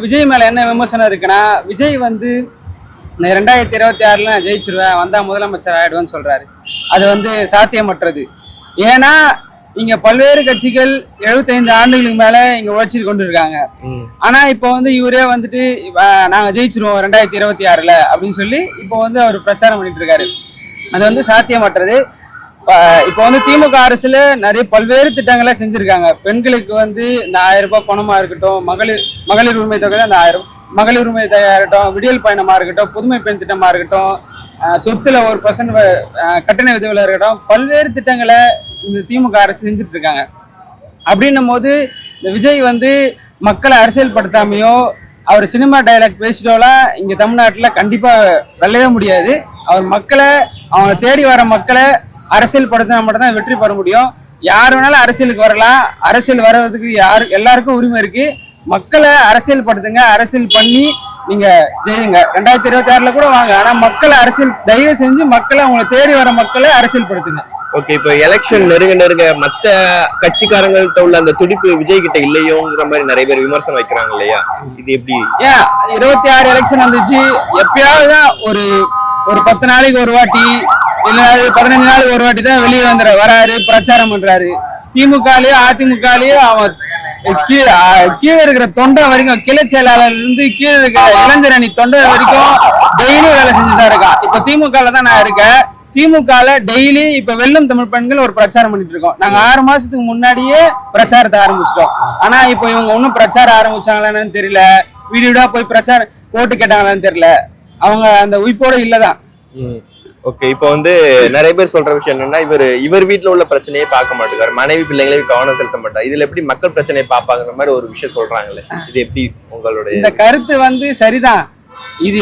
விஜய் மேல என்ன விமர்சனம் இருக்குன்னா, விஜய் வந்து 2026 நான் ஜெயிச்சிருவேன், வந்தா முதலமைச்சர் ஆயிடுவேன்னு சொல்றாரு. அது வந்து சாத்தியமற்றது. ஏன்னா இங்க பல்வேறு கட்சிகள் 75 ஆண்டுகளுக்கு மேல இங்க உழைச்சிட்டு கொண்டு இருக்காங்க. ஆனா இப்ப வந்து இவரே வந்துட்டு நாங்க ஜெயிச்சிருவோம் 2026 அப்படின்னு சொல்லி இப்ப வந்து அவர் பிரச்சாரம் பண்ணிட்டு இருக்காரு. அது வந்து சாத்தியமற்றது. இப்போ வந்து திமுக அரசுல நிறைய பல்வேறு திட்டங்களை செஞ்சிருக்காங்க. பெண்களுக்கு வந்து இந்த 1000 ரூபாய் பணமா இருக்கட்டும், மகளிர் உரிமை தொகை அந்த 1000 மகளிர் உரிமை தொகையா இருக்கட்டும், விடியல் பயணமா இருக்கட்டும், புதுமை பெண் திட்டமா இருக்கட்டும், சொத்துல 1% கட்டண விதவில இருக்கட்டும், பல்வேறு திட்டங்களை இந்த திமுக அரசு செஞ்சுட்டு இருக்காங்க. அப்படின்னும் போது இந்த விஜய் வந்து மக்களை அரசியல்படுத்தாமையோ அவர் சினிமா டைலாக் பேசிட்டோலாம் இங்க தமிழ்நாட்டுல கண்டிப்பா வெல்லவே முடியாது. அவர் மக்களை அவங்க தேடி வர மக்களை அரசியல் படுத்தினா மட்டும்தான் வெற்றி பெற முடியும். யார் வேணாலும் அரசியலுக்கு வரலாம். அரசியல் வர்றதுக்கு எல்லாருக்கும் உரிமை இருக்கு. மக்களை அரசியல் படுத்துங்க, அரசியல் பண்ணி நீங்க ஜெயிங்க. 2026 கூட வாங்க. ஆனா மக்களை அரசியல் தயவு செஞ்சு மக்களை அவங்களை தேடி வர மக்களை அரசியல் படுத்துங்க. ஓகே, இப்போ எலெக்ஷன் நெருங்க மத்த கட்சிக்காரங்கள்ட்ட உள்ள அந்த துடிப்பு விஜய் கிட்ட இல்லையோங்கிற மாதிரி நிறைய பேர் விமர்சனம் வைக்கிறாங்க இல்லையா? இது எப்படி? ஏன் 26 எலெக்ஷன் வந்துச்சு, எப்பயாவதுதான் ஒரு 10 நாளைக்கு ஒரு வாட்டி இல்ல 15 நாளுக்கு ஒரு வாட்டி தான் வெளியே வராரு, பிரச்சாரம் பண்றாரு. திமுகலயே அதிமுகலயே அவன் கீழே இருக்கிற தொண்டை வரைக்கும், கிளை செயலாளர்ல இருந்து கீழே இருக்கிற இளைஞர் அணி தொண்டை வரைக்கும் டெய்லி வேலை செஞ்சுதான் இருக்கான். இப்ப திமுகல தான் நான் இருக்கேன். திமுகல டெய்லி இப்ப வெல்லும் தமிழ் பெண்கள் ஒரு பிரச்சாரம் பண்ணிட்டு இருக்கோம். நாங்க 6 மாசத்துக்கு முன்னாடியே பிரச்சாரத்தை ஆரம்பிச்சிட்டோம். ஆனா இப்ப இவங்க ஒன்னும் பிரச்சாரம் ஆரம்பிச்சாங்களான்னு தெரியல, வீடியோடா போய் பிரச்சாரம் போட்டு கேட்டாங்களான்னு தெரியல. அவங்க அந்த உயிப்போட இல்லதான். ஓகே, இப்போ வந்து நிறைய பேர் சொல்ற விஷயம் என்னன்னா, இவர் வீட்டுல உள்ள பிரச்சனையே பார்க்க மாட்டேங்காரு, மனைவி பிள்ளைங்களே கவனம் செலுத்த மாட்டாரு. இதுல எப்படி மக்கள் பிரச்சனையை பார்ப்பாங்கிற மாதிரி ஒரு விஷயம் சொல்றாங்களே, இது எப்படி உங்களுடைய? இந்த கருத்து வந்து சரிதான். இது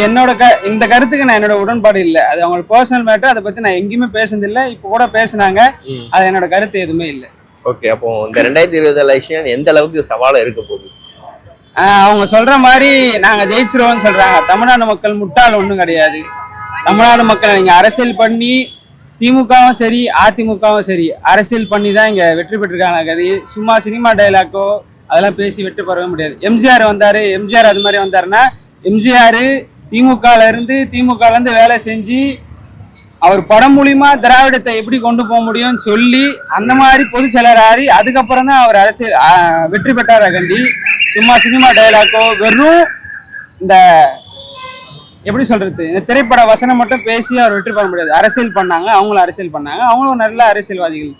இந்த கருத்துக்கு நான் என்னோட உடன்பாடு இல்லை. அது அவங்களோட பர்சனல் மேட்டர். அதை பத்தி நான் எங்கேயுமே பேசுனது இல்லை. இப்போ கூட பேசினாங்க. அது என்னோட கருத்து எதுவுமே இல்லை. ஓகே, அப்போ இந்த 2020 எலெக்ஷன் எந்த அளவுக்கு சவாலா இருக்க போகுது? அவங்க சொல்ற மாதிரி நாங்க ஜெயிச்சிருவோம்னு சொல்றாங்க. தமிழ்நாடு மக்கள் முட்டாள் ஒண்ணும் கிடையாது. தமிழ்நாடு மக்களை நீங்க அரசியல் பண்ணி, திமுகவும் சரி அதிமுகவும் சரி அரசியல் பண்ணி தான் இங்க வெற்றி பெற்றிருக்காங்க. சும்மா சினிமா டைலாக்கோ அதெல்லாம் பேசி வெற்றி பெறவே முடியாது. எம்ஜிஆர் வந்தாரு, எம்ஜிஆர் அது மாதிரி வந்தாருன்னா, எம்ஜிஆர் திமுகல இருந்து வேலை செஞ்சு அவர் படம் மூலியமா திராவிடத்தை எப்படி கொண்டு போக முடியும்னு சொல்லி அந்த மாதிரி பொதுச் செயலர் ஆறி அதுக்கப்புறம் தான் அவர் அரசியல் வெற்றி பெற்றார். கண்டி சும்மா சினிமா டைலாக்கோ வெறும் இந்த எப்படி சொல்றது, இந்த திரைப்பட வசனம் மட்டும் பேசி அவர் வெற்றி பெற முடியாது. அரசியல் பண்ணாங்க, அவங்களும் அரசியல் பண்ணாங்க, அவங்களும் நல்ல அரசியல்வாதிகள்.